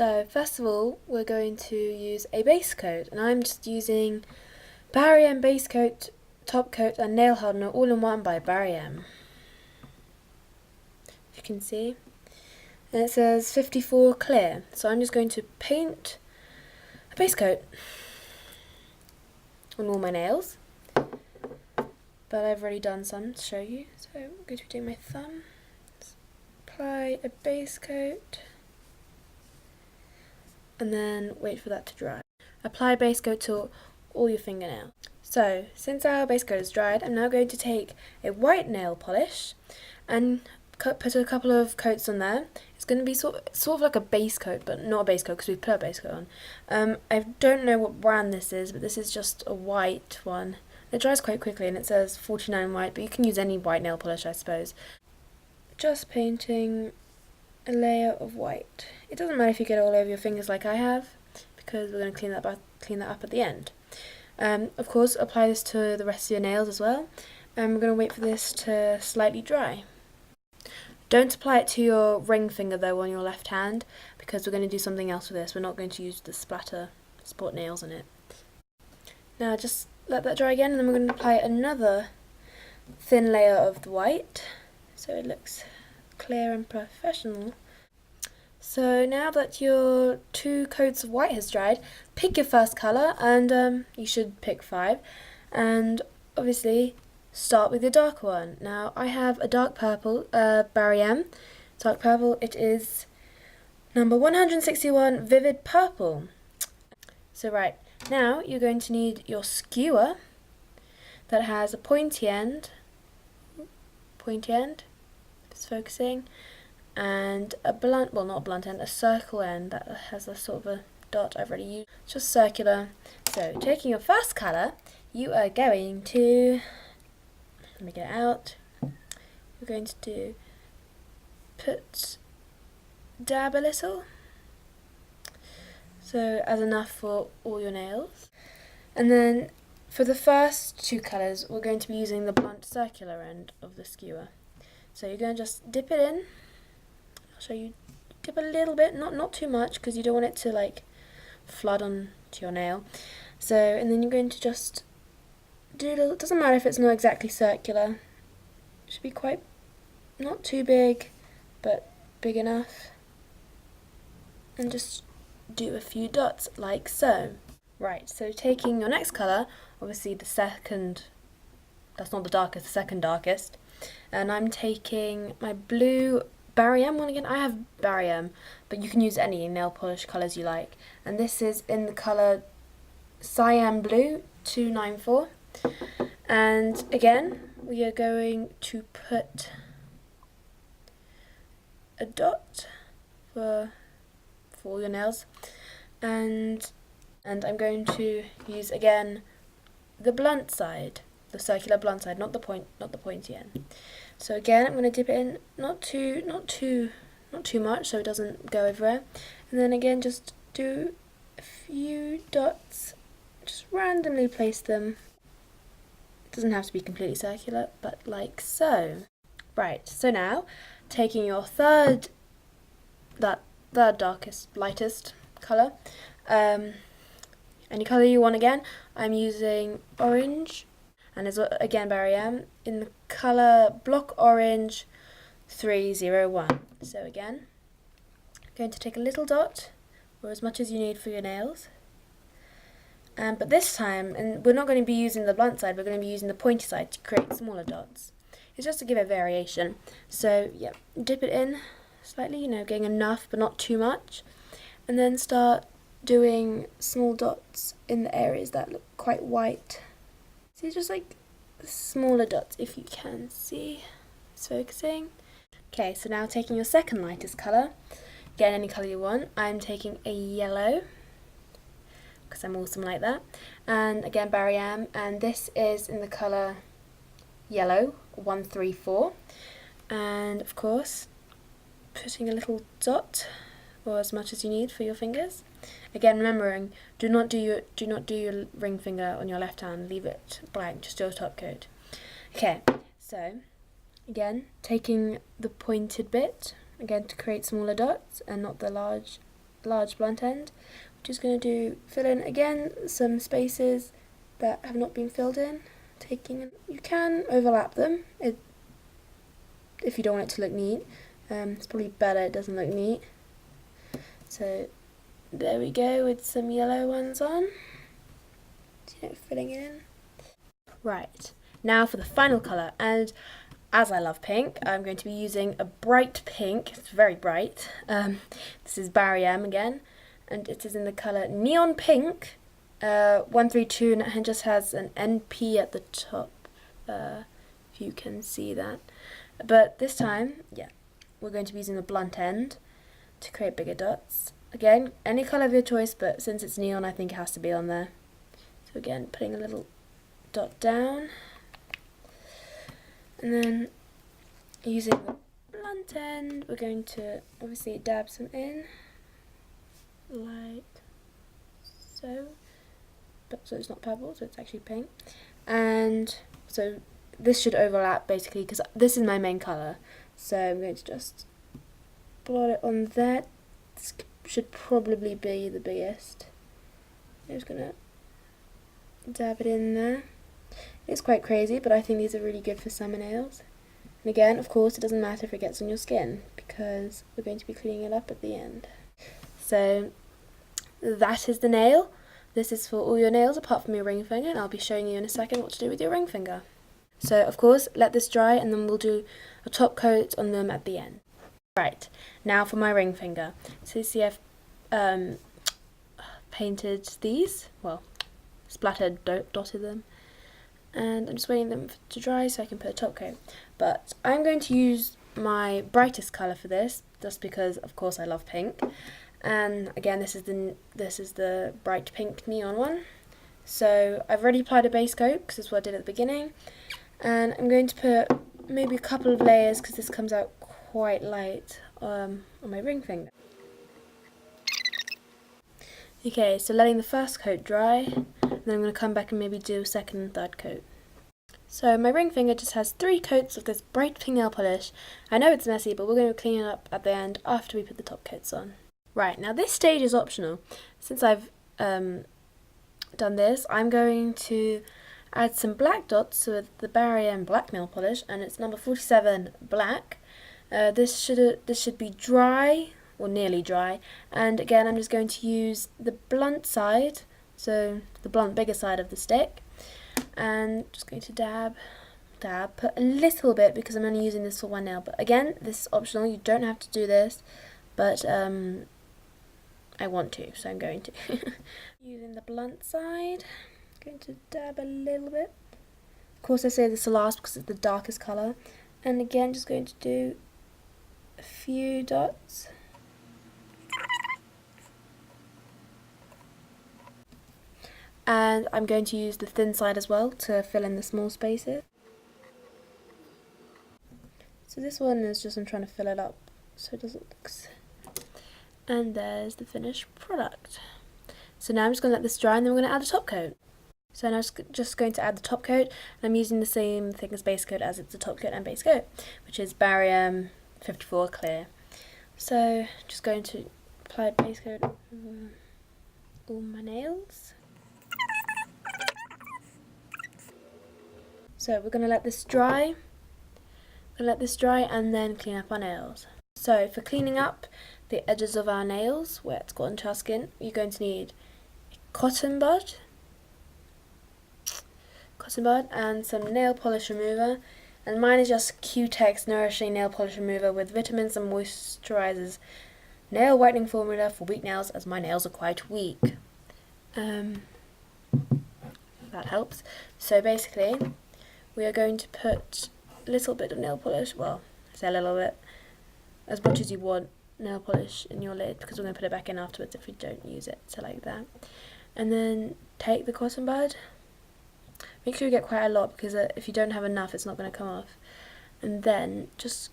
So first of all, we're going to use a base coat, and I'm just using BarryM base coat, top coat and nail hardener all in one by BarryM. You can see, and it says 54 clear, so I'm just going to paint a base coat on all my nails, but I've already done some to show you, so I'm going to be doing my thumb. Apply a base coat and then wait for that to dry. Apply base coat to all your fingernails. So since our base coat is dried, I'm now going to take a white nail polish and put a couple of coats on there. It's going to be sort of like a base coat, but not a base coat because we've put a base coat on. I don't know what brand this is, but this is just a white one. It dries quite quickly and it says 49 white, but you can use any white nail polish, I suppose. Just painting a layer of white. It doesn't matter if you get it all over your fingers like I have, because we're going to clean that up at the end. Of course, apply this to the rest of your nails as well, and we're going to wait for this to slightly dry. Don't apply it to your ring finger though on your left hand, because we're going to do something else with this. We're not going to use the splatter spot nails on it. Now just let that dry again, and then we're going to apply another thin layer of the white, so it looks clear and professional. So now that your 2 coats of white has dried, pick your first colour, and you should pick 5, and obviously start with your darker one. Now I have a dark purple, BarryM dark purple. It is number 161 Vivid Purple. So right, now you're going to need your skewer that has a pointy end, it's focusing, and a blunt, well not a blunt end, a circle end that has a sort of a dot I've already used, just circular. So taking your first colour, you are going to, let me get it out, you're going to dab a little, so as enough for all your nails. And then for the first 2 colours, we're going to be using the blunt circular end of the skewer. So you're going to just dip it in. I'll show you. Dip a little bit, not too much, because you don't want it to like flood onto your nail. So, and then you're going to just do a little, it doesn't matter if it's not exactly circular. It should be quite, not too big, but big enough. And just do a few dots like so. Right, so taking your next colour, obviously the second, that's not the darkest, the second darkest, and I'm taking my blue BarryM one again. I have BarryM, but you can use any nail polish colours you like, and this is in the colour Cyan Blue 294, and again we are going to put a dot for all your nails, and I'm going to use again the blunt side, the circular blunt side, not the pointy end. So again, I'm going to dip it in, not too much, so it doesn't go everywhere. And then again, just do a few dots, just randomly place them. It doesn't have to be completely circular, but like so. Right. So now, taking your third darkest, lightest color. Any colour you want again. I'm using orange, and it's again BarryM in the colour Block Orange 301. So again, I'm going to take a little dot, or as much as you need for your nails. But this time, and we're not going to be using the blunt side, we're going to be using the pointy side to create smaller dots. It's just to give it variation. So yeah, dip it in slightly, getting enough but not too much, and then start doing small dots in the areas that look quite white. See, just like smaller dots, if you can see. It's focusing. Okay, so now taking your second lightest colour, again any colour you want. I'm taking a yellow, because I'm awesome like that. And again BarryM, and this is in the colour Yellow 134. And of course, putting a little dot, or as much as you need for your fingers. Again, remembering, do not do your ring finger on your left hand. Leave it blank. Just do a top coat. Okay, so again, taking the pointed bit again to create smaller dots and not the large large blunt end. We're just going to fill in again some spaces that have not been filled in. You can overlap them if you don't want it to look neat. It's probably better it doesn't look neat. So there we go with some yellow ones on. Filling in. Right, now for the final colour, and as I love pink, I'm going to be using a bright pink. It's very bright. This is BarryM again, and it is in the colour Neon Pink 132, and it just has an NP at the top, if you can see that. But this time, yeah, we're going to be using the blunt end to create bigger dots. Again, any colour of your choice, but since it's neon, I think it has to be on there. So again, putting a little dot down, and then using the blunt end, we're going to obviously dab some in, like so. But so it's not purple, so it's actually pink. And so this should overlap basically, because this is my main colour. So I'm going to just blot it on that. This should probably be the biggest. I'm just gonna dab it in there. It's quite crazy, but I think these are really good for summer nails. And again, of course, it doesn't matter if it gets on your skin, because we're going to be cleaning it up at the end. So that is the nail. This is for all your nails apart from your ring finger, and I'll be showing you in a second what to do with your ring finger. So of course, let this dry, and then we'll do a top coat on them at the end. Right, now for my ring finger. So you see I've painted these, well, splattered, dotted them, and I'm just waiting them to dry so I can put a top coat. But I'm going to use my brightest colour for this, just because of course I love pink. And again, this is the bright pink neon one. So I've already applied a base coat, because that's what I did at the beginning, and I'm going to put maybe a couple of layers, because this comes out quite light on my ring finger. Okay, so letting the first coat dry, and then I'm going to come back and maybe do a second and third coat. So my ring finger just has 3 coats of this bright pink nail polish. I know it's messy, but we're going to clean it up at the end after we put the top coats on. Right, now this stage is optional. Since I've done this, I'm going to add some black dots with the BarryM black nail polish, and it's number 47 black. This should be dry, or nearly dry, and again I'm just going to use the blunt side, so the blunt bigger side of the stick, and just going to dab, put a little bit because I'm only using this for one nail, but again this is optional, you don't have to do this, but I want to, so I'm going to. Using the blunt side, I'm going to dab a little bit. Of course I say this to last because it's the darkest colour, and again just going to do a few dots. And I'm going to use the thin side as well to fill in the small spaces. So this one is just I'm trying to fill it up so it doesn't look. And there's the finished product. So now I'm just going to let this dry, and then we're going to add a top coat. So now I'm just going to add the top coat, and I'm using the same thing as base coat as it's a top coat and base coat, which is BarryM 54 clear. So just going to apply base coat on all my nails. So we're going to let this dry. And then clean up our nails. So for cleaning up the edges of our nails where it's got into our skin, you're going to need a cotton bud and some nail polish remover, and mine is just Cutex Nourishing nail polish remover with vitamins and moisturizers nail whitening formula for weak nails, as my nails are quite weak. That helps. So basically we are going to put a little bit of nail polish, well I say a little bit, as much as you want nail polish in your lid, because we're going to put it back in afterwards if we don't use it, so like that. And then take the cotton bud, make sure you get quite a lot, because if you don't have enough it's not going to come off, and then just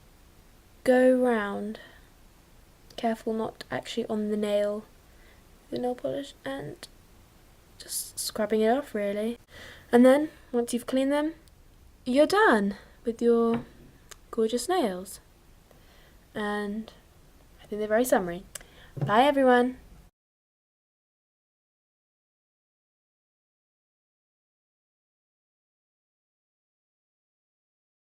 go round, careful not actually on the nail, the nail polish, and just scrubbing it off really. And then once you've cleaned them, you're done with your gorgeous nails. And I think they're very summery. Bye everyone!